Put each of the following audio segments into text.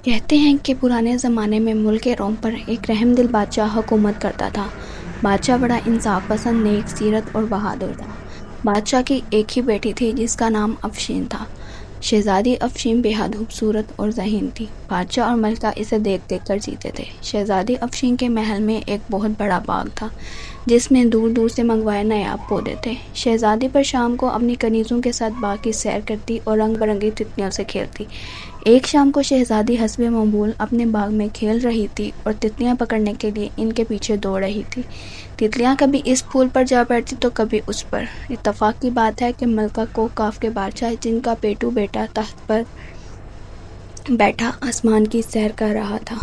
کہتے ہیں کہ پرانے زمانے میں ملک روم پر ایک رحم دل بادشاہ حکومت کرتا تھا۔ بادشاہ بڑا انصاف پسند، نیک سیرت اور بہادر تھا۔ بادشاہ کی ایک ہی بیٹی تھی جس کا نام افشین تھا۔ شہزادی افشین بے حد خوبصورت اور ذہین تھی۔ بادشاہ اور ملکہ اسے دیکھ دیکھ کر جیتے تھے۔ شہزادی افشین کے محل میں ایک بہت بڑا باغ تھا جس میں دور دور سے منگوائے نایاب پودے تھے۔ شہزادی پر شام کو اپنی کنیزوں کے ساتھ باغ کی سیر کرتی اور رنگ برنگی تتلیوں سے کھیلتی۔ ایک شام کو شہزادی حسب معمول اپنے باغ میں کھیل رہی تھی اور تتلیاں پکڑنے کے لیے ان کے پیچھے دوڑ رہی تھی۔ تتلیاں کبھی اس پھول پر جا بیٹھتی تو کبھی اس پر۔ اتفاق کی بات ہے کہ ملکہ کوکاف کے بادشاہ، جن کا پیٹو بیٹا تخت پر بیٹھا آسمان کی سیر کر رہا تھا۔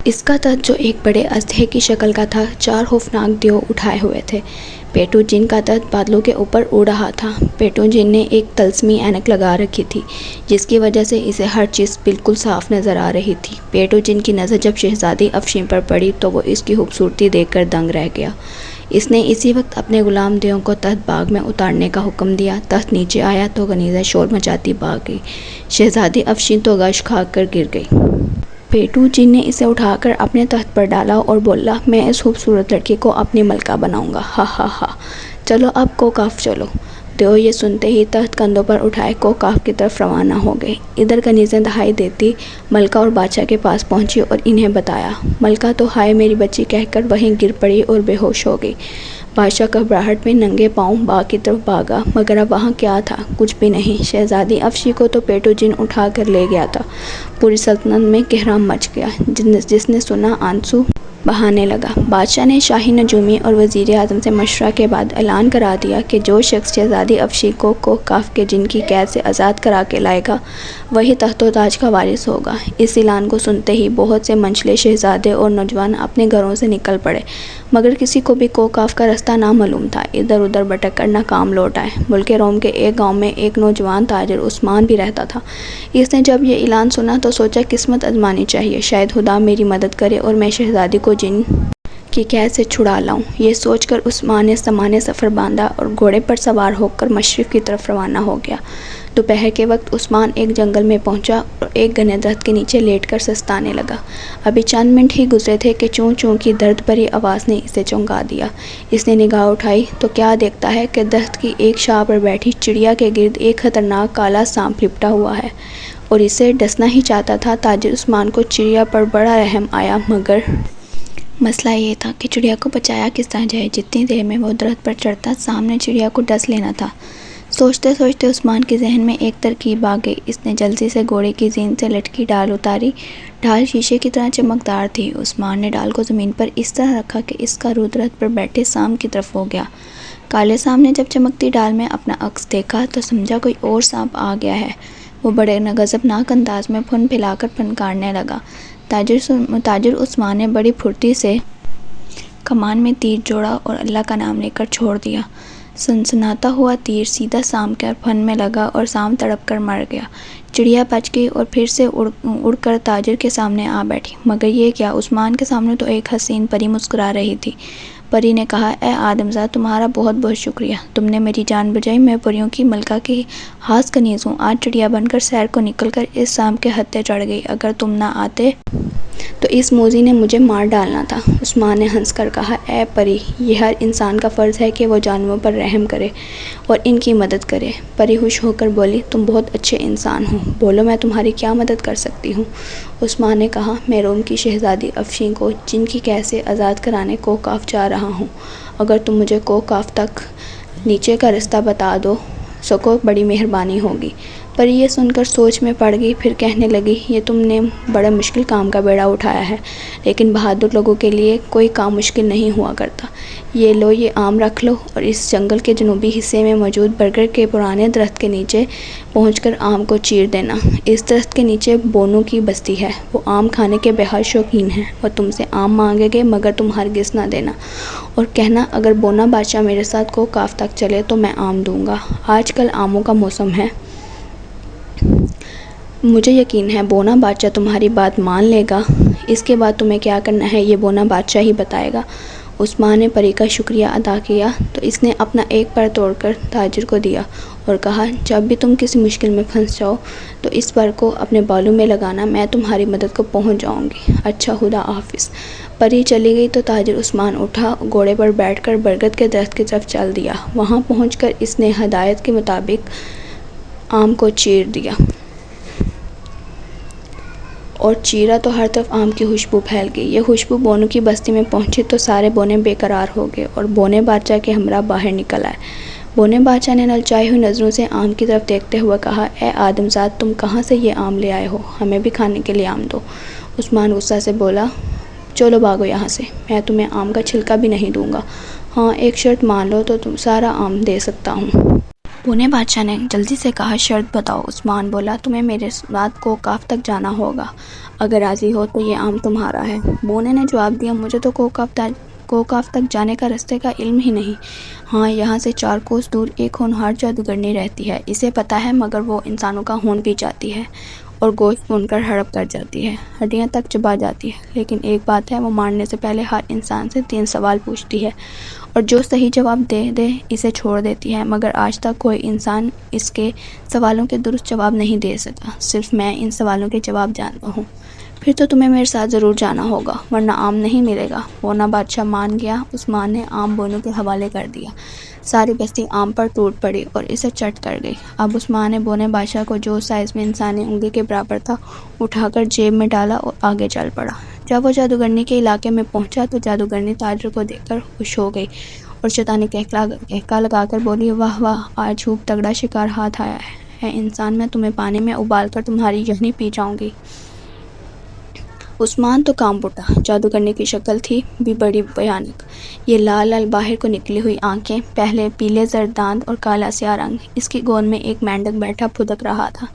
اس کا تخت، جو ایک بڑے اژدہے کی شکل کا تھا، 4 خوفناک دیو اٹھائے ہوئے تھے۔ پیٹو جن کا تخت بادلوں کے اوپر اڑ رہا تھا۔ پیٹو جن نے ایک طلسمی اینک لگا رکھی تھی جس کی وجہ سے اسے ہر چیز بالکل صاف نظر آ رہی تھی۔ پیٹو جن کی نظر جب شہزادی افشین پر پڑی تو وہ اس کی خوبصورتی دیکھ کر دنگ رہ گیا۔ اس نے اسی وقت اپنے غلام دیوں کو تخت باغ میں اتارنے کا حکم دیا۔ تخت نیچے آیا تو کنیزیں شور مچاتی بھاگ گئی۔ شہزادی افشین تو غش کھا کر گر گئی۔ پیٹو جن نے اسے اٹھا کر اپنے تخت پر ڈالا اور بولا، میں اس خوبصورت لڑکی کو اپنی ملکہ بناؤں گا، ہا ہا ہا، چلو اب کوکاف چلو۔ دیو یہ سنتے ہی تخت کندھوں پر اٹھائے کوکاف کی طرف روانہ ہو گئے۔ ادھر کنیزیں دہائی دیتی ملکہ اور بادشاہ کے پاس پہنچی اور انہیں بتایا۔ ملکہ تو ہائے میری بچی کہہ کر وہیں گر پڑی اور بے ہوش ہو گئی۔ بادشاہ گھبراہٹ میں ننگے پاؤں باغ کی طرف بھاگا، مگر اب وہاں کیا تھا؟ کچھ بھی نہیں۔ شہزادی افشین کو تو پیٹو جن اٹھا کر لے گیا تھا۔ پوری سلطنت میں کوہرام مچ گیا۔ جس نے سنا آنسو بہانے لگا۔ بادشاہ نے شاہی نجومی اور وزیر اعظم سے مشورہ کے بعد اعلان کرا دیا کہ جو شخص شہزادی افشین کو کوکاف کے جن کی قید سے آزاد کرا کے لائے گا وہی تخت و تاج کا وارث ہوگا۔ اس اعلان کو سنتے ہی بہت سے منچلے شہزادے اور نوجوان اپنے گھروں سے نکل پڑے، مگر کسی کو بھی کوکاف کا رستہ نامعلوم تھا۔ ادھر ادھر بھٹک کر ناکام لوٹ آئے۔ ملک روم کے ایک گاؤں میں ایک نوجوان تاجر عثمان بھی رہتا تھا۔ اس نے جب یہ اعلان سنا تو سوچا قسمت آزمانی چاہیے، شاید خدا میری مدد کرے اور میں شہزادی کو جن کی قید سے چھڑا لاؤں۔ یہ سوچ کر عثمان نے سامان سفر باندھا اور گھوڑے پر سوار ہو کر مشرق کی طرف روانہ ہو گیا۔ دوپہر کے وقت عثمان ایک جنگل میں پہنچا اور ایک گھنے درخت کے نیچے لیٹ کر سستانے لگا۔ ابھی چند منٹ ہی گزرے تھے کہ چوں چوں کی درد بھری آواز نے اسے چونکا دیا۔ اس نے نگاہ اٹھائی تو کیا دیکھتا ہے کہ درخت کی ایک شاخ پر بیٹھی چڑیا کے گرد ایک خطرناک کالا سانپ لپٹا ہوا ہے اور اسے ڈسنا ہی چاہتا تھا۔ تاجر عثمان کو چڑیا پر بڑا رحم آیا، مگر مسئلہ یہ تھا کہ چڑیا کو بچایا کس طرح جائے۔ جتنی دیر میں وہ درخت پر چڑھتا سامنے چڑیا کو ڈس لینا تھا۔ سوچتے سوچتے عثمان کے ذہن میں ایک ترکیب آ گئی۔ اس نے جلدی سے گھوڑے کی زین سے لٹکی ڈال اتاری۔ ڈال شیشے کی طرح چمکدار تھی۔ عثمان نے ڈال کو زمین پر اس طرح رکھا کہ اس کا رخ درخت پر بیٹھے سانپ کی طرف ہو گیا۔ کالے سانپ نے جب چمکتی ڈال میں اپنا عکس دیکھا تو سمجھا کوئی اور سانپ آ گیا ہے۔ وہ بڑے غضبناک انداز میں پھن پھیلا کر پھنکارنے لگا۔ تاجر عثمان نے بڑی پھرتی سے کمان میں تیر جوڑا اور اللہ کا نام لے کر چھوڑ دیا۔ سنسناتا ہوا تیر سیدھا سانپ کے پھن میں لگا اور سانپ تڑپ کر مر گیا۔ چڑیا بچ گئی اور پھر سے اڑ کر تاجر کے سامنے آ بیٹھی، مگر یہ کیا، عثمان کے سامنے تو ایک حسین پری مسکرا رہی تھی۔ پری نے کہا، اے آدمزاد، تمہارا بہت بہت شکریہ، تم نے میری جان بچائی۔ میں پریوں کی ملکہ کی خاص کنیز ہوں۔ آج چڑیا بن کر سیر کو نکل کر اس سانپ کے ہتھے چڑھ گئی۔ اگر تم نہ آتے تو اس موذی نے مجھے مار ڈالنا تھا۔ عثمان نے ہنس کر کہا، اے پری، یہ ہر انسان کا فرض ہے کہ وہ جانوروں پر رحم کرے اور ان کی مدد کرے۔ پری خوش ہو کر بولی، تم بہت اچھے انسان ہو، بولو میں تمہاری کیا مدد کر سکتی ہوں؟ عثمان نے کہا، میں روم کی شہزادی افشین کو جن کی قید سے آزاد کرانے کوکاف جا رہا ہوں۔ اگر تم مجھے کوکاف تک نیچے کا رستہ بتا سکو بڑی مہربانی ہوگی۔ پری یہ سن کر سوچ میں پڑ گئی، پھر کہنے لگی، یہ تم نے بڑا مشکل کام کا بیڑا اٹھایا ہے، لیکن بہادر لوگوں کے لیے کوئی کام مشکل نہیں ہوا کرتا۔ یہ لو، یہ آم رکھ لو اور اس جنگل کے جنوبی حصے میں موجود برگد کے پرانے درخت کے نیچے پہنچ کر آم کو چیر دینا۔ اس درخت کے نیچے بونو کی بستی ہے، وہ آم کھانے کے بے حد شوقین ہیں۔ وہ تم سے آم مانگیں گے، مگر تم ہرگز نہ دینا، اور کہنا اگر بونا بادشاہ میرے ساتھ کوکاف تک چلے تو میں آم دوں گا۔ آج کل آموں کا موسم ہے۔ مجھے یقین ہے بونا بادشاہ تمہاری بات مان لے گا۔ اس کے بعد تمہیں کیا کرنا ہے یہ بونا بادشاہ ہی بتائے گا۔ عثمان نے پری کا شکریہ ادا کیا تو اس نے اپنا ایک پر توڑ کر تاجر کو دیا اور کہا جب بھی تم کسی مشکل میں پھنس جاؤ تو اس پر کو اپنے بالوں میں لگانا، میں تمہاری مدد کو پہنچ جاؤں گی۔ اچھا، خدا حافظ۔ پری چلی گئی تو تاجر عثمان اٹھا، گھوڑے پر بیٹھ کر برگد کے درخت کی طرف چل دیا۔ وہاں پہنچ کر اس نے ہدایت کے مطابق آم کو چیر دیا اور چیرا تو ہر طرف آم کی خوشبو پھیل گئی۔ یہ خوشبو بونو کی بستی میں پہنچی تو سارے بونے بے قرار ہو گئے اور بونے بادشاہ کے ہمراہ باہر نکل آئے۔ بونے بادشاہ نے للچائی ہوئی نظروں سے آم کی طرف دیکھتے ہوئے کہا، اے آدمزاد، تم کہاں سے یہ آم لے آئے ہو؟ ہمیں بھی کھانے کے لیے آم دو۔ عثمان غصہ سے بولا، چلو بھاگو یہاں سے، میں تمہیں آم کا چھلکا بھی نہیں دوں گا۔ ہاں، ایک شرط مان لو تو تم سارا آم دے سکتا ہوں۔ بونے بادشاہ نے جلدی سے کہا، شرط بتاؤ۔ عثمان بولا، تمہیں میرے ساتھ کوکاف تک جانا ہوگا، اگر راضی ہو تو یہ آم تمہارا ہے۔ بونے نے جواب دیا، مجھے تو کوکاف تک جانے کا رستے کا علم ہی نہیں۔ ہاں، یہاں سے 4 کوس دور ایک ہونہار جادوگرنی رہتی ہے، اسے پتہ ہے، مگر وہ انسانوں کا خون پی جاتی ہے اور گوشت بھون کر ہڑپ کر جاتی ہے، ہڈیاں تک چبا جاتی ہے، لیکن ایک بات ہے، وہ مارنے سے پہلے ہر انسان سے 3 سوال پوچھتی ہے اور جو صحیح جواب دے اسے چھوڑ دیتی ہے، مگر آج تک کوئی انسان اس کے سوالوں کے درست جواب نہیں دے سکا۔ صرف میں ان سوالوں کے جواب جانتا ہوں۔ پھر تو تمہیں میرے ساتھ ضرور جانا ہوگا، ورنہ آم نہیں ملے گا۔ بونا بادشاہ مان گیا۔ عثمان نے آم بونو کے حوالے کر دیا۔ ساری بستی آم پر ٹوٹ پڑی اور اسے چٹ کر گئی۔ اب عثمان نے بونے بادشاہ کو جو سائز میں انسانی انگلی کے برابر تھا اٹھا کر جیب میں ڈالا اور آگے چل پڑا۔ جب وہ جادوگرنی کے علاقے میں پہنچا تو جادوگرنی تاجر کو دیکھ کر خوش ہو گئی اور شیطانی کہکا لگا کر بولی، واہ واہ، آج خوب تگڑا شکار ہاتھ آیا ہے۔ اے انسان، میں تمہیں پانی میں ابال کر تمہاری یخنی پی جاؤں گی۔ عثمان تو کانپ اٹھا۔ جادوگرنی کی شکل تھی بھی بڑی بھیانک۔ یہ لال لال باہر کو نکلی ہوئی آنکھیں، پہلے پیلے زرد دانت اور کالا سیاہ رنگ۔ اس کی گود میں ایک مینڈک بیٹھا پھدک رہا تھا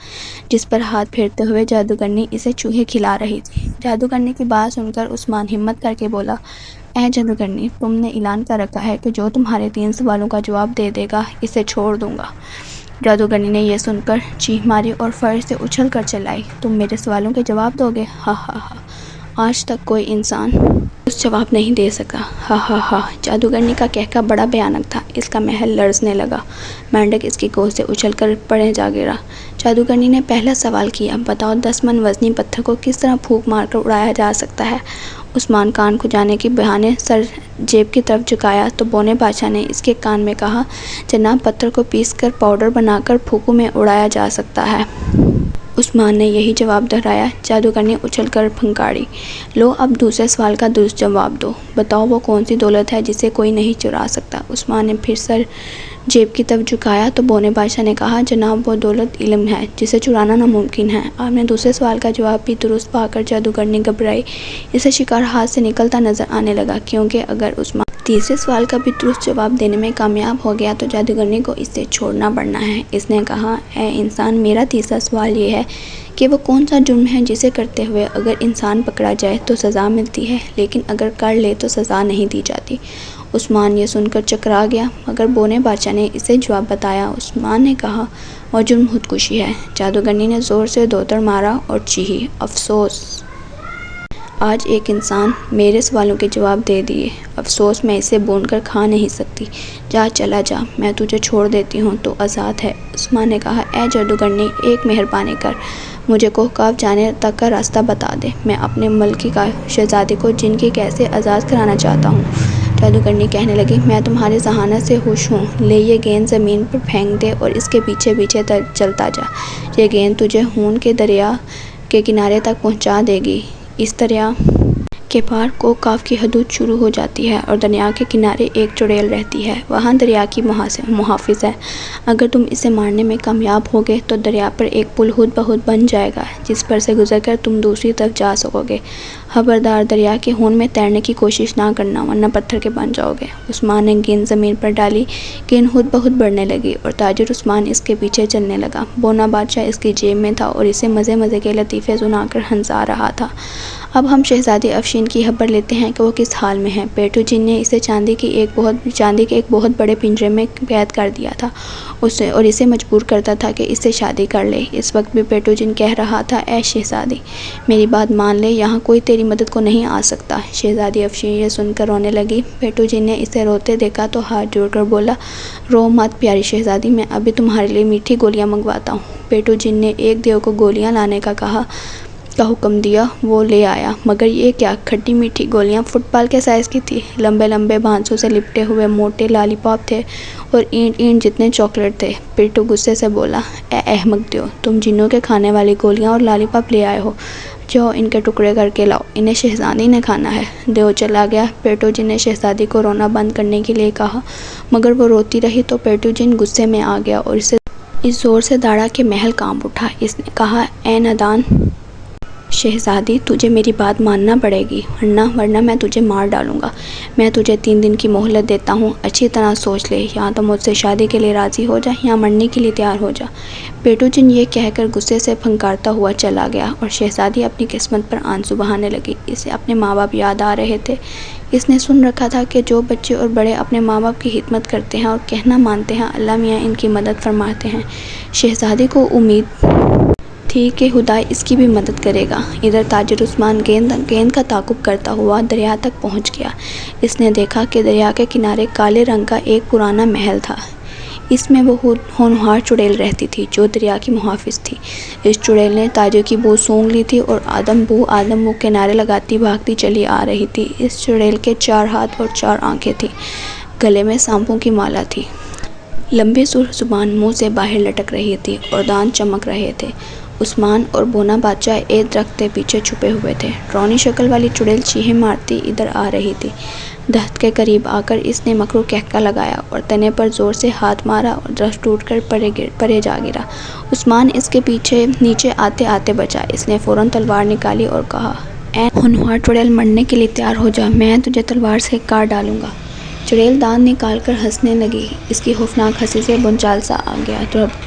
جس پر ہاتھ پھیرتے ہوئے جادوگرنی اسے چوہے کھلا رہی تھی۔ جادوگرنی کی بات سن کر عثمان ہمت کر کے بولا، اے جادوگرنی، تم نے اعلان کر رکھا ہے کہ جو تمہارے 3 سوالوں کا جواب دے دے گا اسے چھوڑ دوں گا۔ جادوگرنی نے یہ سن کر چیخ ماری اور فرش سے اچھل کر چلائی، تم میرے سوالوں کے جواب دو گے؟ ہا ہا ہا، آج تک کوئی انسان اس جواب نہیں دے سکا۔ ہا ہا ہا۔ جادوگرنی کا کہکا بڑا بھیانک تھا۔ اس کا محل لرزنے لگا۔ مینڈک اس کی گود سے اچھل کر پڑے جا گرا۔ جادوگرنی نے پہلا سوال کیا، بتاؤ 10 من وزنی پتھر کو کس طرح پھونک مار کر اڑایا جا سکتا ہے؟ عثمان کان کھجانے کے بہانے سر جیب کی طرف جھکایا تو بونے بادشاہ نے اس کے کان میں کہا، جناب، پتھر کو پیس کر پاؤڈر بنا کر پھوکوں میں اڑایا جا سکتا ہے۔ عثمان نے یہی جواب دہرایا۔ جادوگرنی اچھل کر پھنکاڑی، لو اب دوسرے سوال کا درست جواب دو، بتاؤ وہ کون سی دولت ہے جسے کوئی نہیں چرا سکتا؟ عثمان نے پھر سر جیب کی طرف جھکایا تو بونے بادشاہ نے کہا، جناب، وہ دولت علم ہے جسے چرانا ناممکن ہے۔ آپ نے دوسرے سوال کا جواب بھی درست پا کر جادوگرنی گھبرائی، اسے شکار ہاتھ سے نکلتا نظر آنے لگا، کیونکہ اگر عثمان تیسرے سوال کا بھی درست جواب دینے میں کامیاب ہو گیا تو جادوگرنی کو اسے چھوڑنا پڑنا ہے۔ اس نے کہا، اے انسان، میرا تیسرا سوال یہ ہے کہ وہ کون سا جرم ہے جسے کرتے ہوئے اگر انسان پکڑا جائے تو سزا ملتی ہے، لیکن اگر کر لے تو سزا نہیں دی جاتی؟ عثمان یہ سن کر چکرا گیا، مگر بونے بادشاہ نے اسے جواب بتایا۔ عثمان نے کہا، وہ جرم خودکشی ہے۔ جادوگرنی نے زور سے دوتر مارا اور چیخی، افسوس! آج ایک انسان میرے سوالوں کے جواب دے دیے، افسوس میں اسے بھون کر کھا نہیں سکتی۔ جا، چلا جا، میں تجھے چھوڑ دیتی ہوں، تو آزاد ہے۔ عثمان نے کہا، اے جادوگرنی، ایک مہربانی کر، مجھے کوکاف جانے تک کا راستہ بتا دے، میں اپنے ملکی کا شہزادے کو جن کی قید سے آزاد کرانا چاہتا ہوں۔ جادوگرنی کہنے لگی، میں تمہاری ذہانت سے خوش ہوں، لے یہ گیند زمین پر پھینک دے اور اس کے پیچھے پیچھے چلتا جا، یہ گیند تجھے ہون کے دریا کے کنارے تک پہنچا دے گی۔ اس دریا کے پار کوکاف کی حدود شروع ہو جاتی ہے اور دریا کے کنارے ایک چڑیل رہتی ہے، وہاں دریا کی محافظ ہے۔ اگر تم اسے مارنے میں کامیاب ہوگے تو دریا پر ایک پل خود بخود بن جائے گا جس پر سے گزر کر تم دوسری طرف جا سکو گے۔ خبردار، دریا کے خون میں تیرنے کی کوشش نہ کرنا ورنہ پتھر کے بن جاؤ گے۔ عثمان نے گیند زمین پر ڈالی، گیند خود بخود بڑھنے لگی اور تاجر عثمان اس کے پیچھے چلنے لگا۔ بونا بادشاہ اس کی جیب میں تھا اور اسے مزے مزے کے لطیفے سنا کر ہنسا رہا تھا۔ اب ہم شہزادی افشین جن کی خبر لیتے ہیں کہ وہ کس حال میں ہیں۔ پیٹو جن نے اسے چاندی کے ایک بہت بڑے پنجرے میں قید کر دیا تھا اور اسے مجبور کرتا تھا کہ اس سے شادی کر لے۔ اس وقت بھی پیٹو جن کہہ رہا تھا، اے شہزادی، میری بات مان لے، یہاں کوئی تیری مدد کو نہیں آ سکتا۔ شہزادی افشین یہ سن کر رونے لگی۔ پیٹو جن نے اسے روتے دیکھا تو ہاتھ جوڑ کر بولا، رو مت پیاری شہزادی، میں ابھی تمہارے لیے میٹھی گولیاں منگواتا ہوں۔ پیٹو جن نے ایک دیو کو گولیاں لانے کا حکم دیا۔ وہ لے آیا، مگر یہ کیا کھٹی میٹھی گولیاں فٹ بال کے سائز کی تھی۔ لمبے لمبے بھانسوں سے لپٹے ہوئے موٹے لالی پاپ تھے اور اینٹ جتنے چاکلیٹ تھے۔ پیٹو غصے سے بولا، اے احمق دیو، تم جنوں کے کھانے والی گولیاں اور لالی پاپ لے آئے ہو، جاؤ ان کے ٹکڑے کر کے لاؤ، انہیں شہزادی نے کھانا ہے۔ دیو چلا گیا۔ پیٹو جن نے شہزادی کو رونا بند کرنے کے لیے کہا، مگر وہ روتی رہی تو پیٹو جن غصے میں آ گیا اور اسے اس زور سے داڑا کہ محل کانپ اٹھا۔ اس نے کہا، اے نادان شہزادی، تجھے میری بات ماننا پڑے گی، ورنہ میں تجھے مار ڈالوں گا۔ میں تجھے 3 دن کی مہلت دیتا ہوں، اچھی طرح سوچ لے، یا تو مجھ سے شادی کے لیے راضی ہو جا یا مرنے کے لیے تیار ہو جا۔ پیٹو جن یہ کہہ کر غصے سے پھنکارتا ہوا چلا گیا اور شہزادی اپنی قسمت پر آنسو بہانے لگی۔ اسے اپنے ماں باپ یاد آ رہے تھے۔ اس نے سن رکھا تھا کہ جو بچے اور بڑے اپنے ماں باپ کی خدمت کرتے ہیں اور کہنا مانتے ہیں، اللہ میاں ان کی مدد فرماتے ہیں۔ شہزادی کو امید تھی کہ خدا اس کی بھی مدد کرے گا۔ ادھر تاجر عثمان گیند کا تعاقب کرتا ہوا دریا تک پہنچ گیا۔ اس نے دیکھا کہ دریا کے کنارے کالے رنگ کا ایک پرانا محل تھا۔ اس میں وہ ہونہار چڑیل رہتی تھی جو دریا کی محافظ تھی۔ اس چڑیل نے تاجر کی بو سونگھ لی تھی اور آدم بو کنارے لگاتی بھاگتی چلی آ رہی تھی۔ اس چڑیل کے 4 ہاتھ اور 4 آنکھیں تھیں، گلے میں سانپوں کی مالا تھی، لمبی سرخ زبان منہ سے باہر لٹک رہی تھی اور دانت چمک رہے تھے۔ عثمان اور بونا بادشاہ ایک درخت کے پیچھے چھپے ہوئے تھے۔ ڈراؤنی شکل والی چڑیل چیخیں مارتی ادھر آ رہی تھی۔ درخت کے قریب آ کر اس نے مکرو کہکا لگایا اور تنے پر زور سے ہاتھ مارا اور درخت ٹوٹ کر پرے جا گرا۔ عثمان اس کے پیچھے نیچے آتے آتے بچا۔ اس نے فوراً تلوار نکالی اور کہا، اے ہونہار چڑیل، مرنے کے لیے تیار ہو جا، میں تجھے تلوار سے کاٹ ڈالوں گا۔ چڑیل دانت نکال کر ہنسنے لگی۔ اس کی خوفناک ہنسی سے بھونچال سا آ گیا۔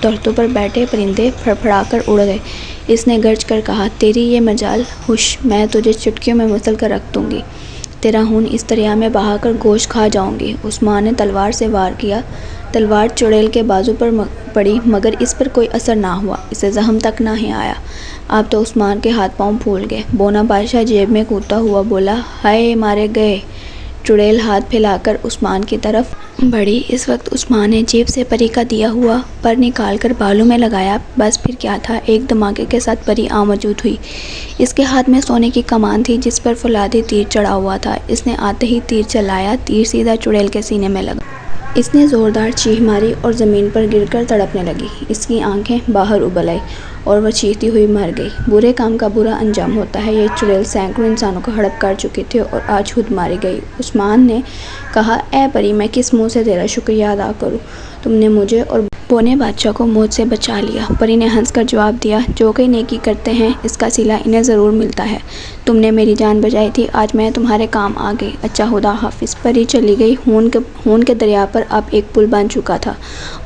درختوں پر بیٹھے پرندے پھڑپھڑا کر اڑ گئے۔ اس نے گرج کر کہا، تیری یہ مجال، ہوش، میں تجھے چٹکیوں میں مسل کر رکھ دوں گی، تیرا خون اس دریا میں بہا کر گوشت کھا جاؤں گی۔ عثمان نے تلوار سے وار کیا۔ تلوار چڑیل کے بازو پر پڑی مگر اس پر کوئی اثر نہ ہوا، اسے زخم تک نہ آیا۔ اب تو عثمان کے ہاتھ پاؤں پھول گئے۔ بونا بادشاہ جیب میں کودتا ہوا بولا، ہائے مارے گئے۔ چڑیل ہاتھ پھیلا کر عثمان کی طرف بڑھی۔ اس وقت عثمان نے جیب سے پری کا دیا ہوا پر نکال کر بالوں میں لگایا۔ بس پھر کیا تھا، ایک دھماکے کے ساتھ پری موجود ہوئی۔ اس کے ہاتھ میں سونے کی کمان تھی جس پر فولادی تیر چڑھا ہوا تھا۔ اس نے آتے ہی تیر چلایا، تیر سیدھا چڑیل کے سینے میں لگا۔ اس نے زوردار چیخ ماری اور زمین پر گر کر تڑپنے لگی۔ اس کی آنکھیں باہر ابل آئیں اور وہ چیختی ہوئی مر گئی۔ برے کام کا برا انجام ہوتا ہے۔ یہ چڑیل سینکڑوں انسانوں کو ہڑپ کر چکی تھی اور آج خود ماری گئی۔ عثمان نے کہا، اے پری، میں کس منہ سے تیرا شکریہ ادا کروں، تم نے مجھے اور بونے بادشاہ کو موت سے بچا لیا۔ پری نے ہنس کر جواب دیا، جو کوئی نیکی کرتے ہیں اس کا صلہ انہیں ضرور ملتا ہے۔ تم نے میری جان بچائی تھی، آج میں تمہارے کام آ گئی۔ اچھا، خدا حافظ۔ پری چلی گئی۔ خون کے دریا پر اب ایک پل بن چکا تھا۔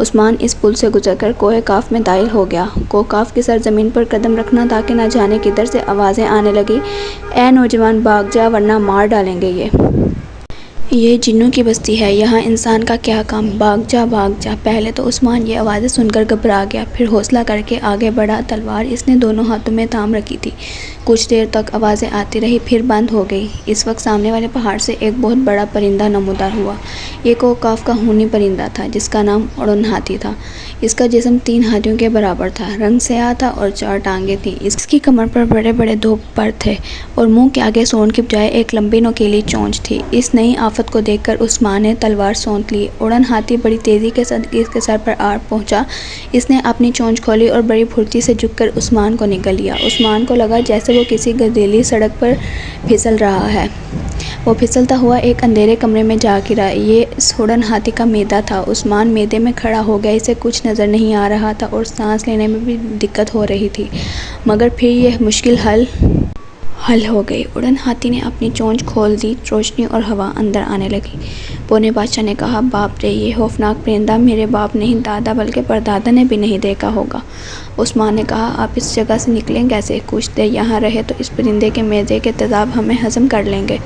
عثمان اس پل سے گزر کر کوہ کاف میں داخل ہو گیا۔ کوہ کاف کی سرزمین پر قدم رکھنا تھا کہ نہ جانے کدھر سے آوازیں آنے لگیں، اے نوجوان، بھاگ جا ورنہ مار ڈالیں گے۔ یہ جنوں کی بستی ہے، یہاں انسان کا کیا کام، بھاگ جا بھاگ جا۔ پہلے تو عثمان یہ آوازیں سن کر گھبرا گیا، پھر حوصلہ کر کے آگے بڑھا۔ تلوار اس نے دونوں ہاتھوں میں تھام رکھی تھی۔ کچھ دیر تک آوازیں آتی رہی، پھر بند ہو گئی۔ اس وقت سامنے والے پہاڑ سے ایک بہت بڑا پرندہ نمودار ہوا۔ یہ کوہ کاف کا خونی پرندہ تھا جس کا نام اڑن ہاتھی تھا۔ اس کا جسم 3 ہاتھیوں کے برابر تھا، رنگ سیاہ تھا اور 4 ٹانگیں تھیں۔ اس کی کمر پر بڑے بڑے 2 پر تھے اور منہ کے آگے سونڈ کی بجائے ایک لمبی نوکیلی چونچ تھی۔ اس نئی آفت کو دیکھ کر عثمان نے تلوار سونت لی۔ اڑن ہاتھی بڑی تیزی کے ساتھ اس کے سر پر آ پہنچا۔ اس نے اپنی چونچ کھولی اور بڑی پھرتی سے جھک کر عثمان کو نگل لیا۔ عثمان کو لگا جیسے وہ کسی گردیلی سڑک پر پھسل رہا ہے۔ وہ پھسلتا ہوا ایک اندھیرے کمرے میں جا گرا۔ یہ اس اڑن ہاتھی کا میدہ تھا۔ عثمان میدے میں کھڑا ہو گیا۔ اسے کچھ نظر نہیں آ رہا تھا اور سانس لینے میں بھی دقت ہو رہی تھی، مگر پھر یہ مشکل حل ہو گئی۔ اڑن ہاتھی نے اپنی چونچ کھول دی، روشنی اور ہوا اندر آنے لگی۔ بونے بادشاہ نے کہا، باپ رے، یہ خوفناک پرندہ میرے باپ نہیں، دادا بلکہ پردادا نے بھی نہیں دیکھا ہوگا۔ عثمان نے کہا، آپ اس جگہ سے نکلیں کیسے؟ کچھ دیر یہاں رہے تو اس پرندے کے معدے کے تیزاب ہمیں ہضم کر لیں گے۔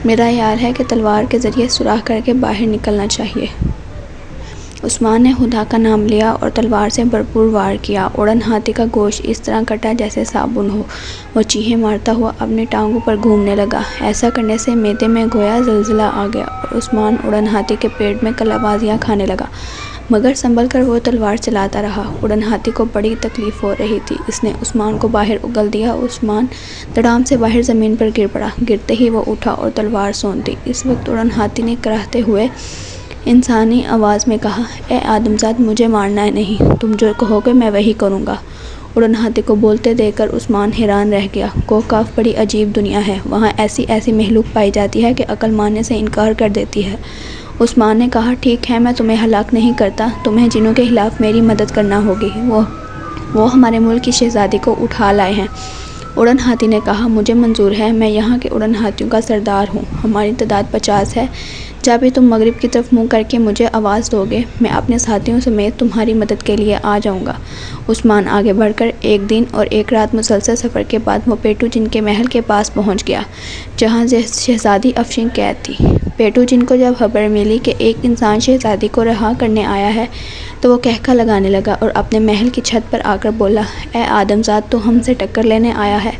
میرا خیال ہے کہ تلوار کے ذریعے سوراخ کر کے باہر نکلنا چاہیے۔ عثمان نے خدا کا نام لیا اور تلوار سے بھرپور وار کیا۔ اڑن ہاتھی کا گوشت اس طرح کٹا جیسے صابن ہو۔ وہ چیخیں مارتا ہوا اپنی ٹانگوں پر گھومنے لگا۔ ایسا کرنے سے معدے میں گویا زلزلہ آ گیا اور عثمان اڑن ہاتھی کے پیٹ میں کلا بازیاں کھانے لگا، مگر سنبھل کر وہ تلوار چلاتا رہا۔ اڑن ہاتھی کو بڑی تکلیف ہو رہی تھی۔ اس نے عثمان کو باہر اگل دیا۔ عثمان دڑام سے باہر زمین پر گر پڑا۔ گرتے ہی وہ اٹھا اور تلوار سونت دی۔ اس وقت اڑن ہاتھی نے کراہتے ہوئے انسانی آواز میں کہا، اے آدمزاد، مجھے مارنا ہے نہیں، تم جو کہو گے میں وہی کروں گا۔ اڑن ہاتھی کو بولتے دیکھ کر عثمان حیران رہ گیا۔ کوہ بڑی عجیب دنیا ہے، وہاں ایسی مخلوق پائی جاتی ہے کہ عقل ماننے سے انکار کر دیتی ہے۔ عثمان نے کہا، ٹھیک ہے، میں تمہیں ہلاک نہیں کرتا، تمہیں جنوں کے خلاف میری مدد کرنا ہوگی، وہ ہمارے ملک کی شہزادی کو اٹھا لائے ہیں۔ اڑن ہاتھی نے کہا، مجھے منظور ہے، میں یہاں کے اڑن ہاتھیوں کا سردار ہوں، ہماری تعداد 50 ہے۔ جب بھی تم مغرب کی طرف منہ کر کے مجھے آواز دو گے، میں اپنے ساتھیوں سمیت تمہاری مدد کے لیے آ جاؤں گا۔ عثمان آگے بڑھ کر 1 دن اور 1 رات مسلسل سفر کے بعد وہ پیٹو جن کے محل کے پاس پہنچ گیا، جہاں شہزادی افشین قید تھی۔ پیٹو جن کو جب خبر ملی کہ ایک انسان شہزادی کو رہا کرنے آیا ہے تو وہ قہقہ لگانے لگا اور اپنے محل کی چھت پر آ کر بولا، اے آدمزاد، تو ہم سے ٹکر لینے آیا ہے؟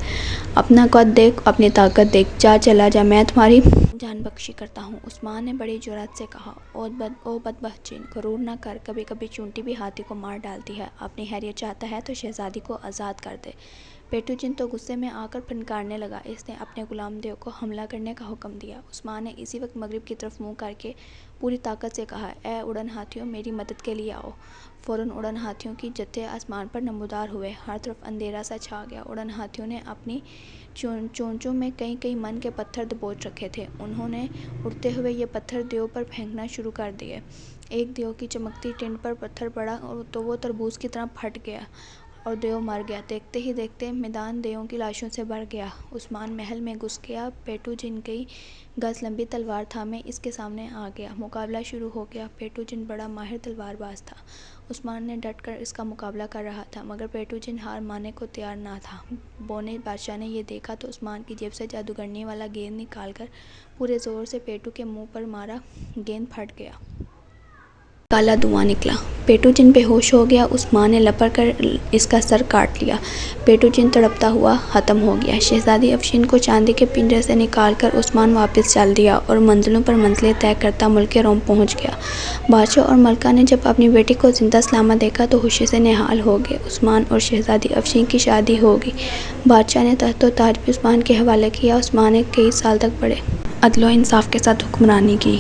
اپنا قد دیکھ، اپنی طاقت دیکھ، جا چلا جا، میں تمہاری جان بخشی کرتا ہوں۔ عثمان نے بڑی جرأت سے کہا، او بدبخت جن، غرور نہ کر، کبھی کبھی چونٹی بھی ہاتھی کو مار ڈالتی ہے، اپنی خیریت چاہتا ہے تو شہزادی کو آزاد کر دے۔ پیٹو جن تو غصے میں آ کر پھنکارنے لگا۔ اس نے اپنے غلام دیو کو حملہ کرنے کا حکم دیا۔ عثمان نے اسی وقت مغرب کی طرف منہ کر کے پوری طاقت سے کہا، اے اڑن ہاتھیوں، میری مدد کے لیے آؤ۔ فوراً اڑن ہاتھیوں کی جتھے آسمان پر نمودار ہوئے، ہر طرف اندھیرا سا چھا گیا۔ اڑن ہاتھیوں نے اپنی چونچوں میں کئی من کے پتھر دبوچ رکھے تھے۔ انہوں نے اڑتے ہوئے یہ پتھر دیو پر پھینکنا شروع کر دیے۔ ایک دیو کی چمکتی ٹنڈ پر پتھر پڑا تو وہ تربوز کی طرح پھٹ گیا اور دیو مر گیا۔ دیکھتے ہی دیکھتے میدان دیووں کی لاشوں سے بھر گیا۔ عثمان محل میں گھس گیا۔ پیٹو جن کئی گز لمبی تلوار تھامے اس کے سامنے آ گیا۔ مقابلہ شروع ہو گیا۔ پیٹو جن بڑا ماہر تلوار باز تھا۔ عثمان نے ڈٹ کر اس کا مقابلہ کر رہا تھا، مگر پیٹو جن ہار ماننے کو تیار نہ تھا۔ بونے بادشاہ نے یہ دیکھا تو عثمان کی جیب سے جادوگرنی والا گیند نکال کر پورے زور سے پیٹو کے منہ پر مارا، گیند پھٹ گیا۔ کالا دھواں نکلا۔ پیٹو جن بے ہوش ہو گیا۔ عثمان نے لپڑ کر اس کا سر کاٹ لیا۔ پیٹو جن تڑپتا ہوا ختم ہو گیا۔ شہزادی افشین کو چاندی کے پنجرے سے نکال کر عثمان واپس چل دیا اور منزلوں پر منزلیں طے کرتا ملک روم پہنچ گیا۔ بادشاہ اور ملکہ نے جب اپنی بیٹی کو زندہ سلامت دیکھا تو خوشی سے نہال ہو گئے۔ عثمان اور شہزادی افشین کی شادی ہو گئی۔ بادشاہ نے تخت و تاج بھی عثمان کے حوالے کیا۔ عثمان نے کئی سال تک بڑے عدل و انصاف کے ساتھ حکمرانی کی۔